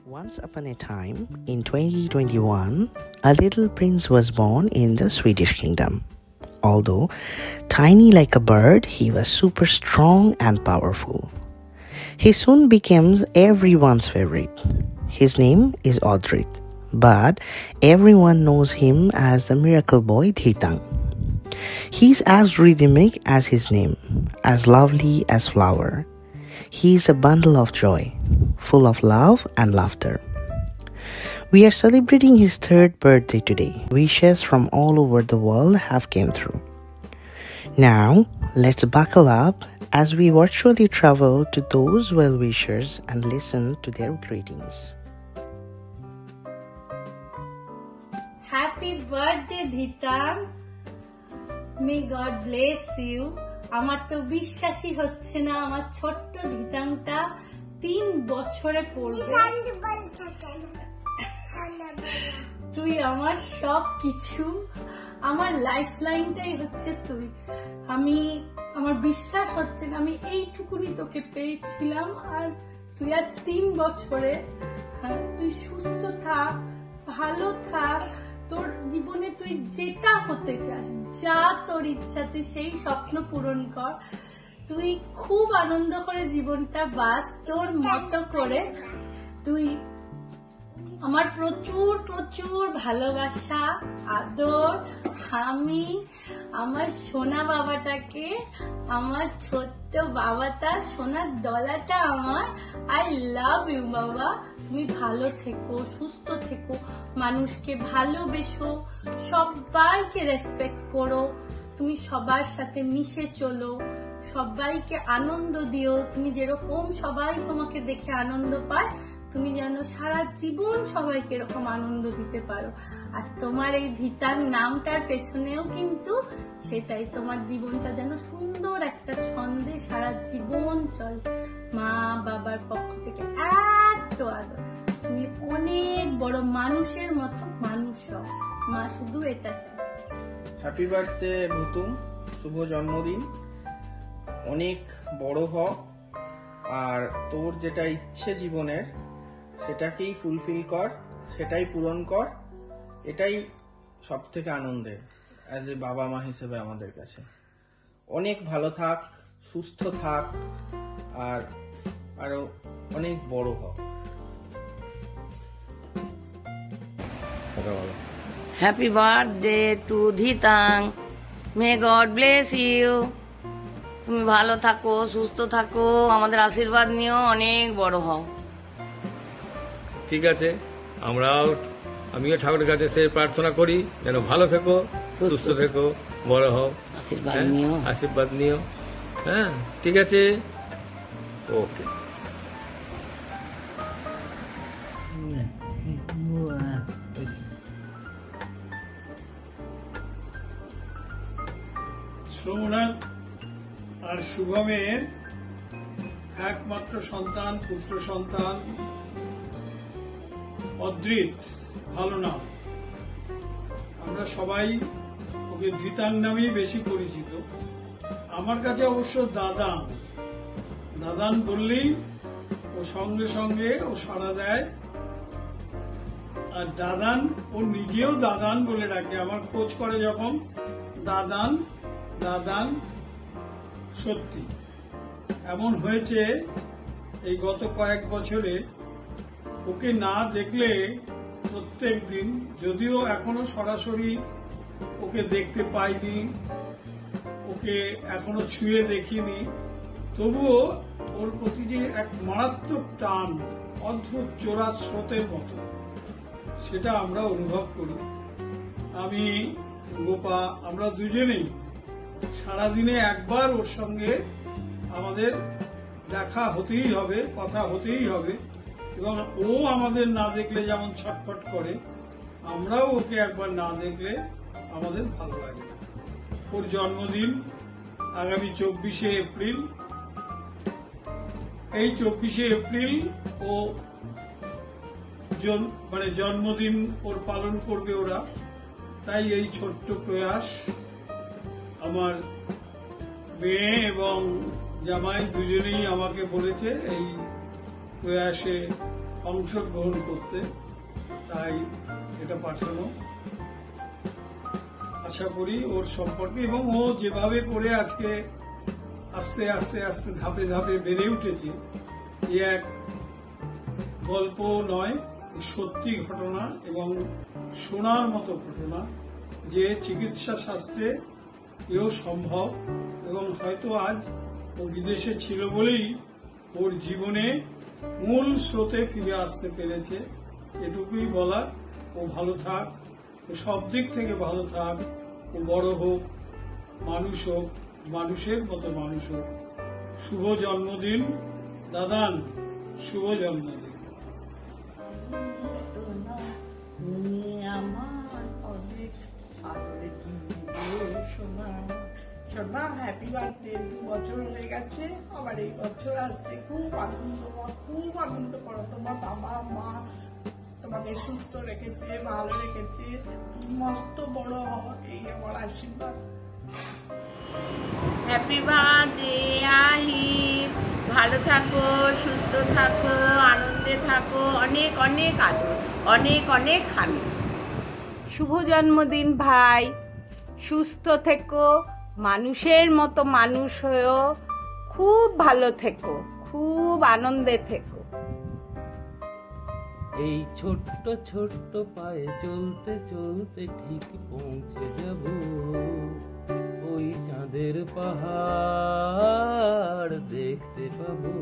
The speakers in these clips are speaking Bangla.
Once upon a time, in 2021, a little prince was born in the Swedish kingdom. Although tiny like a bird, he was super strong and powerful. He soon became everyone's favorite. His name is Odrit, but everyone knows him as the miracle boy Dhitang. He's as rhythmic as his name, as lovely as flower. He's a bundle of joy, full of love and laughter. We are celebrating his third birthday today. Wishes from all over the world have came through. Now, let's buckle up as we virtually travel to those well-wishers and listen to their greetings. Happy birthday, Dhitang. May God bless you. আমার তো বিশ্বাসই হচ্ছে না আমার ছোট্ট ধিতাংটা 3 বছরে পড়বে। তুই আমার সব কিছু, আমার লাইফ লাইনটাই হচ্ছে তুই। আমার বিশ্বাস হচ্ছে না আমি এইটুকুনি তোকে পেয়েছিলাম, আর তুই আজ 3 বছরে। তুই সুস্থ থাক, ভালো থাক, তোর জীবনে তুই যেটা হতে চাস, যা তোর ইচ্ছা তুই সেই স্বপ্ন পূরণ কর। তুই খুব আনন্দ করে জীবনটা বাঁচ তোর মতো করে। তুই আমার প্রচুর প্রচুর ভালোবাসা, আদর। আমি আমার সোনা বাবাটাকে, আমার ছোট্ট বাবাটা, সোনার দলাটা আমার, আই লাভ ইউ বাবা। তুমি ভালো থেকো, সুস্থ থেকো, মানুষকে ভালোবেসো, সবাইকে রেসপেক্ট করো, তুমি সবার সাথে মিশে চলো, সবাইকে আনন্দ দিও। তুমি যেরকম সবাই তোমাকে দেখে আনন্দ পায়, তুমি যেন সারা জীবন সবাইকে এরকম আনন্দ দিতে পারো। আর তোমার এই ধিতাং নামটার পেছনেও কিন্তু সেটাই, তোমার জীবনটা যেন সুন্দর একটা ছন্দে সারা জীবন চলে। মা বাবার পক্ষ থেকে এত আদর, তুমি অনেক বড় মানুষের মতো মানুষ হও, মা শুধু এটা চাই। হ্যাপি বার্থডে ভুতুম, শুভ জন্মদিন, অনেক বড় হ, আর তোর যেটা ইচ্ছে জীবনের সেটাকেই ফুলফিল কর, সেটাই পূরণ কর। এটাই সব থেকে আনন্দের অ্যাজ এ বাবা মা হিসেবে আমাদের কাছে। অনেক ভালো থাক, সুস্থ থাক, আর আরো অনেক বড় হ। Happy birthday to Dhitang. May God bless you. তুমি ভালো থাকো, সুস্থ থাকো, আমাদের আশীর্বাদ নিও, অনেক বড় হও। ঠিক আছে, আমিও ঠাকুরের কাছে সে প্রার্থনা করি যেন ভালো থেকো, সুস্থ থেকো, বড় হও, আশীর্বাদ নিও। হ্যাঁ, ঠিক আছে, ওকে। সোমনাথ আর শুভমের একমাত্র সন্তান, পুত্র সন্তান অদ্রিত, ভালো নাম। আমরা সবাই ওকে ধৃতাং নামেই বেশি পরিচিত। আমার কাছে অবশ্য দাদান, দাদান বললেই ও সঙ্গে সঙ্গে ও সাড়া দেয়। আর দাদান, ও নিজেও দাদান বলে ডাকে, আমার খোঁজ করে যখন, দাদান দাদান। সত্যি এমন হয়েছে এই গত কয়েক বছরে ওকে না দেখলে প্রত্যেক দিন, যদিও এখনো সরাসরি ওকে দেখতে পাইনি, ওকে এখনো ছুঁয়ে দেখিনি, তবুও ওর প্রতি যে এক মারাত্মক টান, অদ্ভুত চোরা স্রোতের মতো, সেটা আমরা অনুভব করি। আমি, গোপা, আমরা দুজনেই সারাদিনে একবার ওর সঙ্গে আমাদের দেখা হতেই হবে, কথা হতেই হবে। এবং ও আমাদের না দেখলে যেমন ছটফট করে, আমরাও ওকে একবার না দেখলে আমাদের ভালো লাগে না। ওর জন্মদিন আগামী 24শে এপ্রিল। এই 24শে এপ্রিল ও জন্মদিন ওর পালন করবে ওরা। তাই এই ছোট্ট প্রয়াস, আমার মেয়ে এবং জামাই দুজনেই আমাকে বলেছে এই প্রয়াসে অংশগ্রহণ করতে, তাই এটা পাঠানো। আশা করি ওর সম্পর্কে, এবং ও যেভাবে করে আজকে আস্তে আস্তে আস্তে ধাপে ধাপে বেড়ে উঠেছে, এ এক গল্প নয়, সত্যি ঘটনা এবং শোনার মতো ঘটনা, যে চিকিৎসা শাস্ত্রে এও সম্ভব। এবং হয়তো আজ ও বিদেশে ছিল বলেই ওর জীবনে মূল স্রোতে ফিরে আসতে পেরেছে। এটুকুই বলা, ও ভালো থাক, ও সব দিক থেকে ভালো থাক, ও বড় হোক, মানুষ হোক, মানুষের মতো মানুষ হোক। শুভ জন্মদিন দাদান, শুভ জন্মদিন। সোনা, হ্যাপি বার্থডে। 2 বছর হয়ে গেছে, আবার এই বছর আসতে খুব আনন্দ করো। তোমার বাবা মা তোমাকে সুস্থ রেখেছে, ভালো রেখেছে, মস্ত বড় হও, এই আমার আশীর্বাদ। হ্যাপি বার্থডে আহির, ভালো থাকো, সুস্থ থাকো, আনন্দে থাকো, অনেক অনেক আদর, অনেক অনেক হামি। শুভ জন্মদিন ভাই, সুস্থ থেকো, মানুষের মতো মানুষ হয়েও খুব ভালো থেকো, খুব আনন্দে থেকো। এই ছোট্ট ছোট্ট পায়ে চলতে চলতে ঠিক পৌঁছে যাব ওই চাঁদের পাহাড় দেখতে পাবো।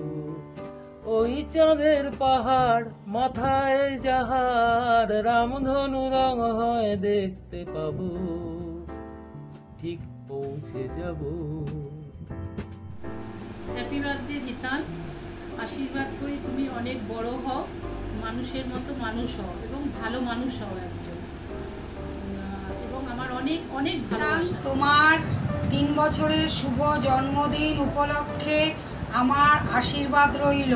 ওই চাঁদের পাহাড় মাথায় যাহার রামধনু রং হয় দেখতে পাবো, ঠিক পৌঁছে যাব। হ্যাপি বার্থডে জিতান, আশীর্বাদ করি তুমি অনেক বড় হও, মানুষের মতো মানুষ হও এবং ভালো মানুষ হও একজন, এবং আমার অনেক অনেক ভালোবাসা। তোমার 3 বছরের শুভ জন্মদিন উপলক্ষে আমার আশীর্বাদ রইল।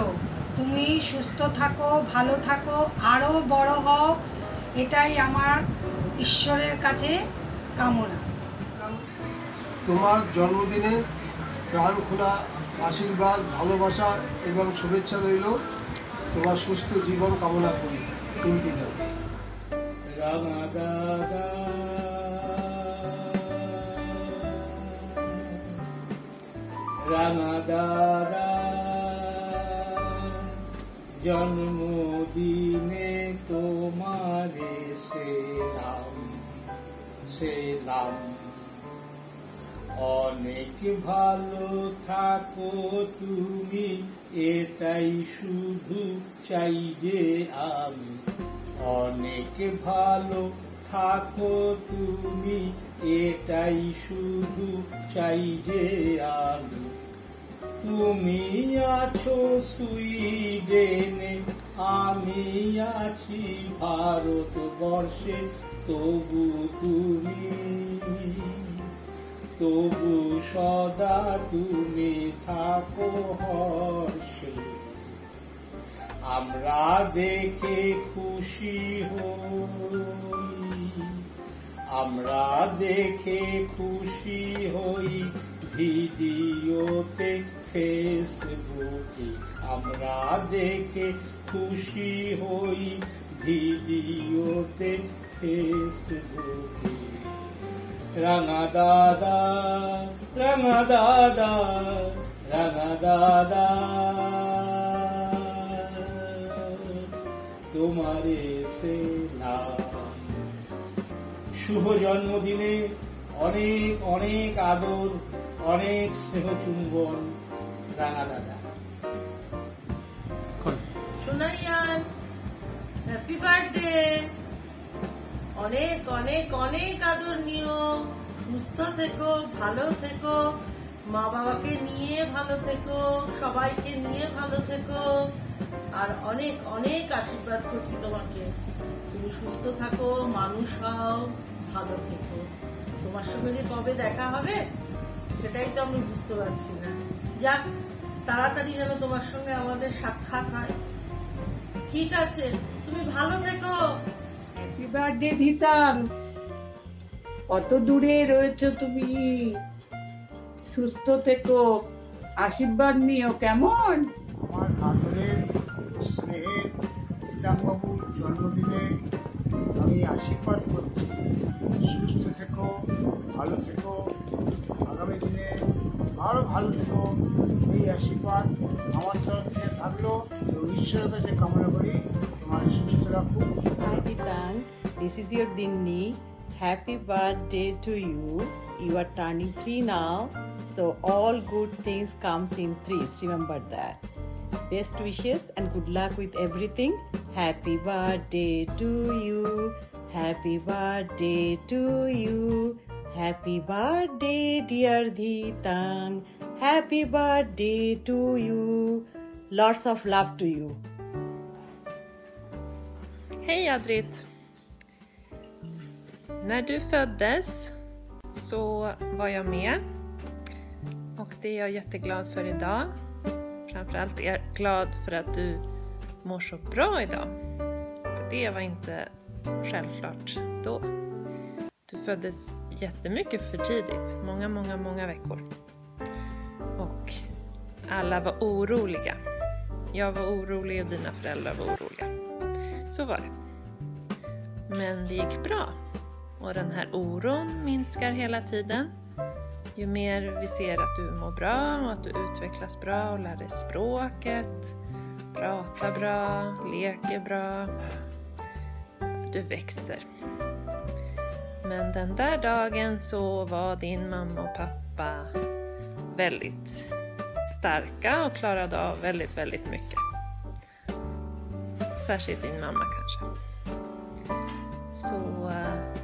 তুমি সুস্থ থাকো, ভালো থাকো, আরো বড় হও, এটাই আমার ঈশ্বরের কাছে কামনা। তোমার জন্মদিনে প্রাণ খোলা আশীর্বাদ, ভালোবাসা এবং শুভেচ্ছা রইল। তোমার সুস্থ জীবন কামনা করি। তিনটি দাও। রাঙা দাদা রাঙা দাদা জন্মদিনে তোমারে সেলাম, অনেক ভালো থাকো তুমি, এটাই শুধু চাই যে আমি। অনেক ভালো থাকো তুমি, এটাই শুধু চাই যে আমি। তুমি আছো সুইডেনে, আমি আছি ভারতবর্ষে, তবু সদা তুমি থাকো হর্ষে। আমরা দেখে খুশি হই, ভিডিওতে ফেসবুকে। আমরা দেখে খুশি হই, ভিডিওতে ফেসবুকে। রাঙা দাদা রাঙা দাদা রাঙা দাদা তোমারে সেলাম। শুভ জন্মদিনে অনেক অনেক আদর, অনেক স্নেহ চুম্বন, রাঙা দাদা। সোনাইয়ান, হ্যাপি বার্থডে। অনেক অনেক অনেক আদর নিও, সুস্থ থেকো, ভালো থেকো, মা বাবাকে নিয়ে ভালো থেকো, সবাইকে নিয়ে ভালো থেকো, আর অনেক অনেক আশীর্বাদ করছি তোমাকে। তুমি সুস্থ থাকো, মানুষ হও, ভালো থেকো। তোমার সঙ্গে যে কবে দেখা হবে সেটাই তো আমি বুঝতে পারছি না। যাক, তাড়াতাড়ি যেন তোমার সঙ্গে আমাদের সাক্ষাৎ হয়। ঠিক আছে, তুমি ভালো থেকো। হ্যাপি বার্থডে ধিতান, কত দূরে রয়েছো তুমি, সুস্থ থেকো, আশীর্বাদ নিও, কেমন? আমার আদরের স্নেহের ঈশ্বরের কাছে কামনা করি তোমাকে সুস্থ রাখুক। Hi Titang, this is your Dinni. Happy birthday to you. You are turning 3 now, so all good things comes in 3s. Remember that. Best wishes and good luck with everything. Happy birthday to you. Happy birthday to you. Happy birthday dear Dhitang. Happy birthday to you. Lots of love to you. Hej Adrit! När du föddes så var jag med och det är jag jätteglad för idag. Framförallt är jag glad för att du mår så bra idag. För det var inte självklart då. Du föddes jättemycket för tidigt, många veckor. Och alla var oroliga. Jag var orolig och dina föräldrar var oroliga. Så var det. Men det gick bra. Och den här oron minskar hela tiden. Ju mer vi ser att du mår bra och att du utvecklas bra och lär dig språket. Pratar bra, leker bra. Du växer. Men den där dagen så var din mamma och pappa väldigt starka och klarade av väldigt mycket. Särskilt din mamma kanske. Så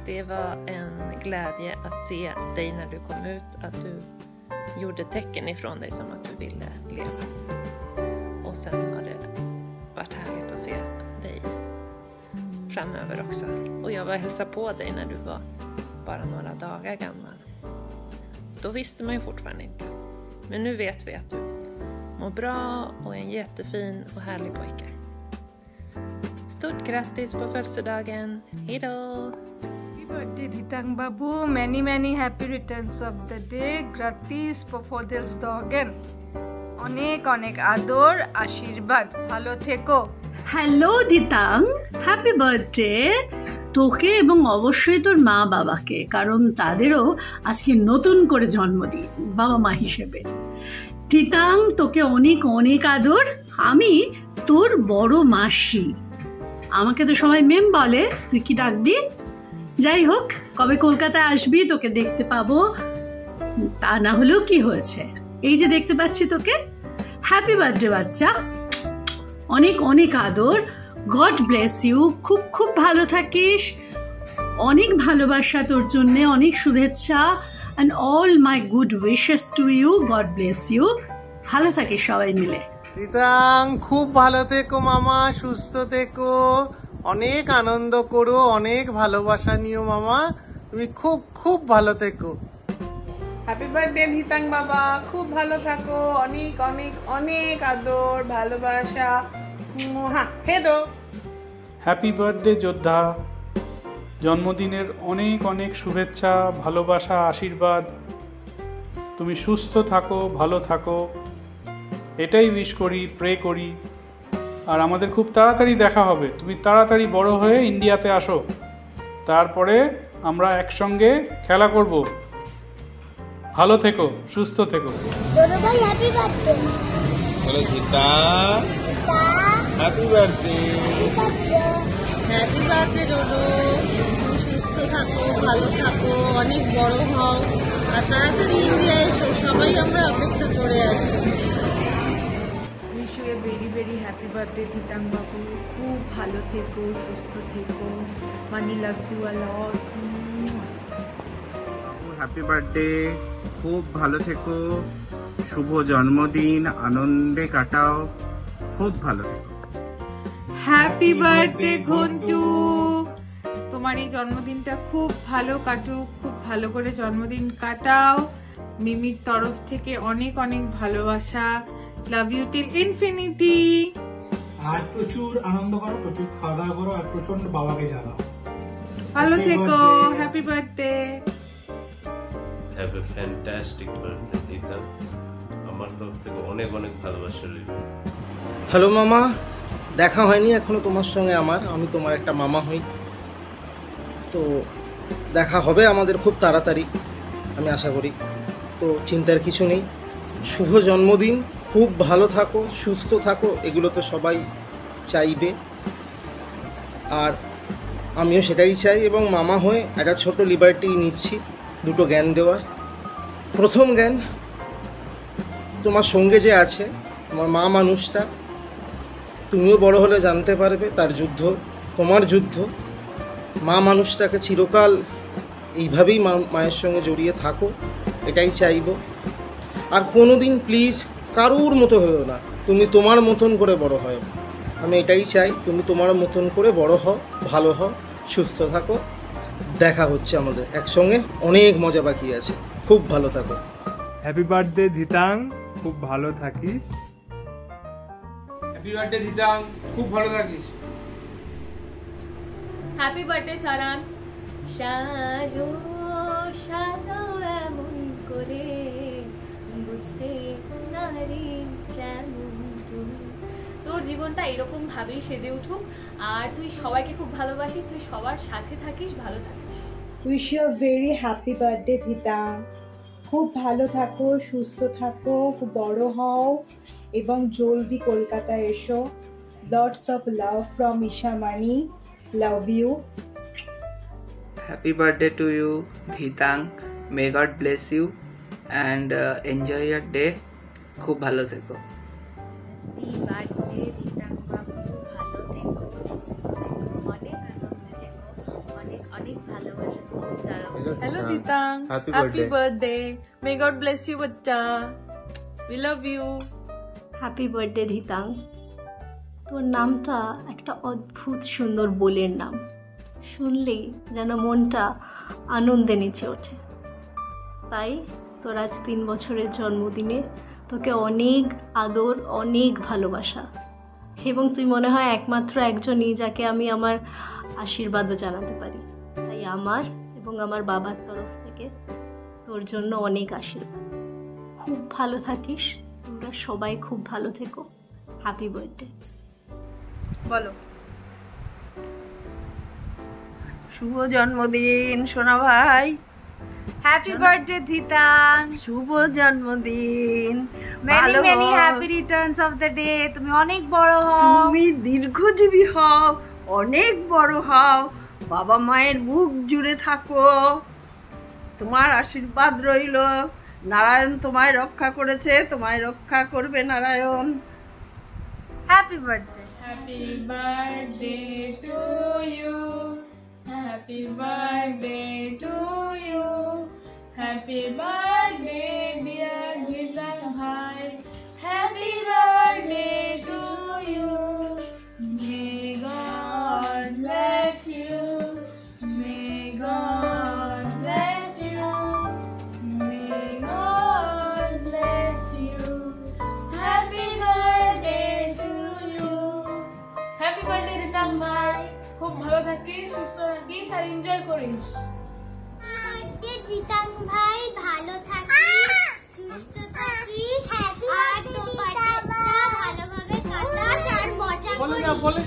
det var en glädje att se dig när du kom ut. Att du gjorde tecken ifrån dig som att du ville leva. Och sen har det varit härligt att se dig framöver också. Och jag var och hälsade på dig när du var bara några dagar gammal. Då visste man ju fortfarande inte. Men nu vet vi att du mår bra och är en jättefin och härlig pojke. Stort grattis på födelsedagen. Hejdå! Happy birthday Dhitang Babu. Many happy returns of the day. Grattis på födelsedagen. অনেক আদর আশীর্বাদ। ভালো থেকো। হ্যালো দিতাং, হ্যাপি বার্থডে তোকে এবং অবশ্যই তোর মা বাবাকে, কারণ তাদেরও আজকে নতুন করে জন্মদিন বাবা মা হিসেবে। দিতাং তোকে অনেক আদর। আমি তোর বড় মাসি, আমাকে তো সবাই মেম বলে, তুই কি ডাকবি? যাই হোক, কবে কলকাতায় আসবি তোকে দেখতে পাবো, তা না হলেও কি হয়েছে, এই যে দেখতে পাচ্ছি তোকে। হ্যাপি বার্থডে বাচ্চা, অনেক আদর। গড ব্লেস ইউ, খুব ভালো থাকিস, অনেক ভালোবাসা তোর জন্যে, অনেক শুভেচ্ছা and all my good wishes to you. God bless you. ভালো থাকিস সবাই মিলে। দিতাং খুব ভালো থেকো মামা, সুস্থ থেকো, অনেক আনন্দ করো, অনেক ভালোবাসা নিও মামা, তুমি খুব ভালো থেকো। হ্যাপি বার্থডে ধিতাং বাবা, খুব ভালো থাকো, অনেক আদর ভালোবাসা। হেদো। হ্যাপি বার্থডে যোদ্ধা, জন্মদিনের অনেক শুভেচ্ছা, ভালোবাসা, আশীর্বাদ। তুমি সুস্থ থাকো, ভালো থাকো, এটাই উইশ করি, প্রে করি। আর আমাদের খুব তাড়াতাড়ি দেখা হবে, তুমি তাড়াতাড়ি বড় হয়ে ইন্ডিয়াতে আসো, তারপরে আমরা একসঙ্গে খেলা করব। ভালো থেকো, সুস্থ থেকো। Happy birthday. Happy birthday. Happy birthday ডোডো, সুস্থ থাকো, ভালো থাকো, অনেক বড় হও, আর তাড়াতাড়ি ইন্ডিয়া এসো, সবাই আমরা অপেক্ষা করে আছি। Wish you a very happy birthday Dhitang বাবু, খুব ভালো থেকো, সুস্থ থেকো, Mani loves you a lot. Happy birthday, খুব ভালো থেকো, শুভ জন্মদিন, আনন্দে কাটাও, খুব ভালো থেকো। হ্যাপি বার্থডে ঘন্টু, তোমার এই জন্মদিনটা খুব ভালো কাটুক, খুব ভালো করে জন্মদিন কাটাও। মিমির তরফ থেকে অনেক ভালোবাসা। Love you till infinity. আর প্রচুর আনন্দ করো, প্রচুর খাওয়া দাওয়া করো, আর প্রচন্ড বাবাকে জ্বালাও। ভালো থেকো, happy birthday. Have a fantastic birthday দিদা, আমার তরফ থেকে অনেক ভালোবাসা রইল। হ্যালো মামা, দেখা হয়নি এখনো তোমার সঙ্গে আমার, আমি তোমার একটা মামা হই, তো দেখা হবে আমাদের খুব তাড়াতাড়ি, আমি আশা করি। তো চিন্তার কিছু নেই। শুভ জন্মদিন, খুব ভালো থাকো, সুস্থ থাকো, এগুলো তো সবাই চাইবে, আর আমিও সেটাই চাই। এবং মামা হয়ে একটা ছোট লিবার্টি নিচ্ছি দুটো জ্ঞান দেওয়ার। প্রথম জ্ঞান, তোমার সঙ্গে যে আছে তোমার মা মানুষটা, তুমিও বড় হলে জানতে পারবে তার যুদ্ধ, তোমার যুদ্ধ। মা মানুষটাকে চিরকাল এইভাবেই মায়ের সঙ্গে জড়িয়ে থাকো, এটাই চাইব। আর কোনো দিন প্লিজ কারুর মতো হও না, তুমি তোমার মতন করে বড় হয়। আমি এটাই চাই, তুমি তোমার মতন করে বড় হও, ভালো হও, সুস্থ থাকো। দেখা হচ্ছে আমাদের একসঙ্গে, অনেক মজা বাকি আছে। খুব ভালো থাকো। হ্যাপি বার্থডে ধিতাং, খুব ভালো থাকিস। হ্যাপি বার্থডে ধিতাং, খুব ভালো থাকিস। হ্যাপি বার্থডে সারান। সাজো সাজো এমন করে বুঝতে নারি কেমন তুমি। তোর জীবনটা এরকম ভাবেই সেজে উঠুক, আর তুই সবাইকে খুব ভালোবাসিস, তুই সবার সাথে থাকিস, ভালো থাকিস। Wish you a very happy birthday Dhitang. খুব ভালো থাকো, সুস্থ থাকো, খুব বড় হও এবং জলদি কলকাতায় এসো। Lots of love from Ishamani. Love you. Happy birthday to you, Dhitang. May God bless you and enjoy your day. খুব ভালো থেকো। হ্যাপি বার্থডে ধিতাং বাবু, ভালো থেকো, সুস্থ থেকো, অনেক আনন্দে থেকো, অনেক অনেক ভালোবাসা থেকো। Hello Dhitang, happy birthday. May God bless you bacha. We love you. Happy birthday Dhitang. তোর নামটা একটা অদ্ভুত সুন্দর বোলের নাম, শুনলেই যেন মনটা আনন্দে নেচে ওঠে। তাই তোর আজ 3 বছরের জন্মদিনে তোকে অনেক আদর, অনেক ভালোবাসা, এবং তুই মনে হয় একমাত্র একজনই যাকে আমি আমার আশীর্বাদও জানাতে পারি। তাই আমার এবং আমার বাবার তরফ থেকে তোর জন্য অনেক আশীর্বাদ। খুব ভালো থাকিস, তোমরা সবাই খুব ভালো থেকো। Happy birthday. বলো। শুভ জন্মদিন সোনা ভাই। হ্যাপি বার্থডে ধিতাং, শুভ জন্মদিন। Many many happy Returns of the day. তুমি অনেক বড় হও, তুমি দীর্ঘজীবী হও, অনেক বড় হও, বাবা মায়ের বুক জুড়ে থাকো। তোমার আশীর্বাদ রইল। নারায়ণ তোমায় রক্ষা করেছে, তোমায় রক্ষা করবে Narayan. Happy birthday. Happy birthday to you, happy birthday to you, happy birthday dear Dhitang ভাই, happy birthday to you. May god bless you, may god bless you, may god bless you. Happy birthday to you. Happy birthday Dhitang ভাই, খুব ভালো থাকিস, সুস্থ থাকিস আর এনজয় করিস। ধিতাং ভাই, ভালো থাকিস, সুস্থ থাকিস, আর তোপাটা ভালোভাবে কাটাস আর মজা করিস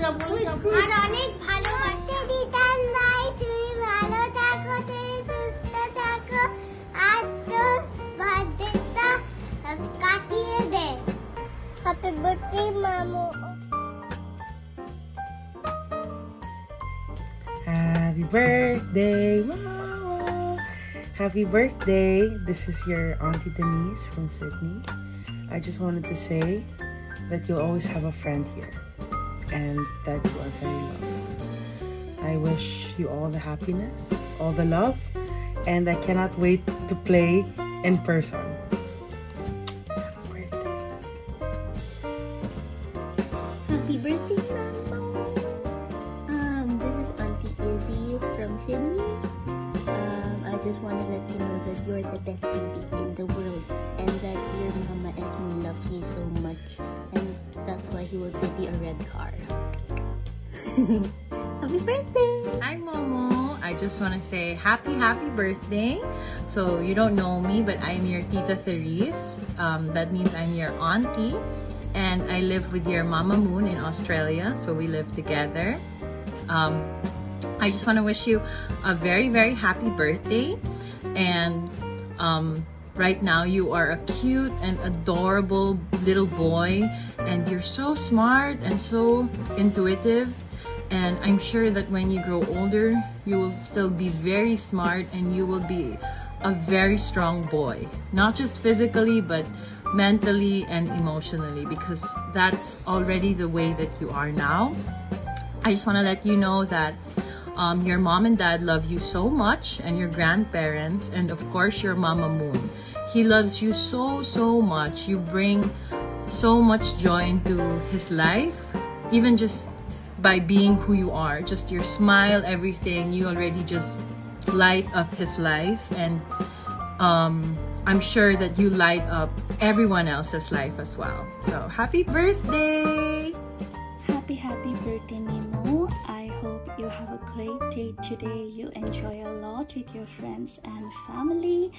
আর অনেক ভালোবাসা। ধিতাং ভাই, তুই ভালো থাকো, তুই সুস্থ থাকো আর তোর বার্থডেটা কাটিয়ে দে। হ্যাপি বার্থডে মামু। Happy birthday, Mama! Happy birthday! This is your Auntie Denise from Sydney. I just wanted to say that you'll always have a friend here and that you are very loved. I wish you all the happiness, all the love, and I cannot wait to play in person. Happy birthday, Mama. This is Auntie Izzy from Sydney. I just want to let you know that you're the best baby in the world and that your Mama Esme loves you so much, and that's why he will give you a red car. Happy birthday! Hi Momo, I just want to say happy birthday. So you don't know me, but I'm your Tita Therese. That means I'm your auntie, and I live with your Mama Moon in Australia, so we live together. I just want to wish you a very, very happy birthday, and right now you are a cute and adorable little boy, and you're so smart and so intuitive. And I'm sure that when you grow older, you will still be very smart and you will be a very strong boy. Not just physically, but mentally and emotionally, because that's already the way that you are now. I just want to let you know that your mom and dad love you so much, and your grandparents, and of course your Mama Moon. He loves you so, so much. You bring so much joy into his life, even just by being who you are. Just your smile, everything, you already just light up his life. And I'm sure that you light up everyone else's life as well. So happy birthday! Happy birthday, Nemo. I hope you have a great day today. You enjoy a lot with your friends and family,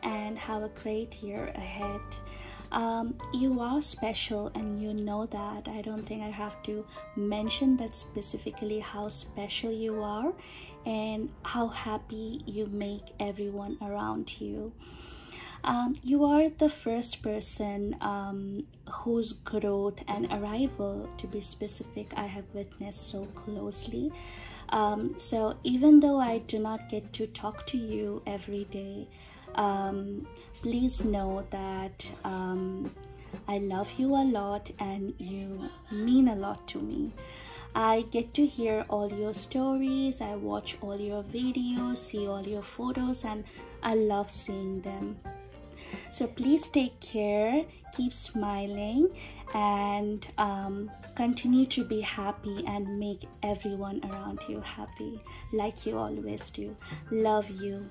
and have a great year ahead. You are special, and you know that. I don't think I have to mention that specifically, how special you are and how happy you make everyone around you. You are the first person whose growth and arrival, to be specific, I have witnessed so closely. So even though I do not get to talk to you every day, please know that I love you a lot and you mean a lot to me. I get to hear all your stories, I watch all your videos, see all your photos, and I love seeing them. So please take care, keep smiling, and continue to be happy and make everyone around you happy, like you always do. Love you.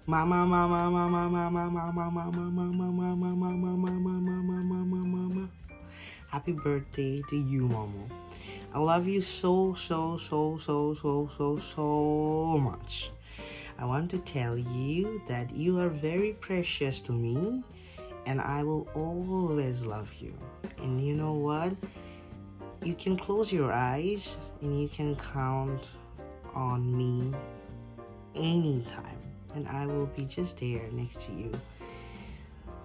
Mama, mama, mama, mama, mama, mama, mama, mama, mama, mama, mama. Happy birthday to you, Mama. I love you so much. I want to tell you that you are very precious to me, and I will always love you. And you know what? You can close your eyes and you can count on me anytime, and I will be just there next to you.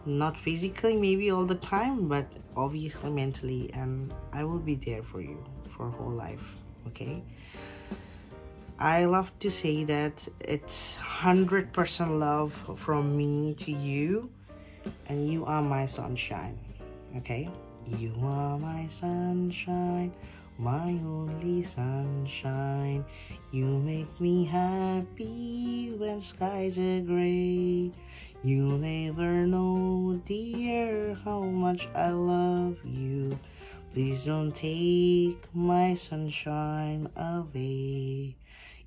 Not physically maybe all the time, but obviously mentally, and I will be there for you for whole life, okay? I love to say that it's 100% love from me to you, and you are my sunshine, okay? You are my sunshine, my only sunshine. You make me happy when skies are gray. You'll never know, dear, how much I love you. Please don't take my sunshine away.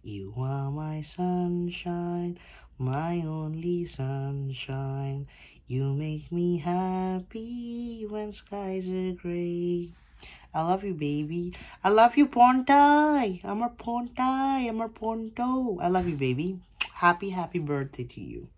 You are my sunshine, my only sunshine. You make me happy when skies are gray. I love you, baby. I love you, Pontai. Amar Pontai, Amar Ponto. I love you, baby. Happy birthday to you.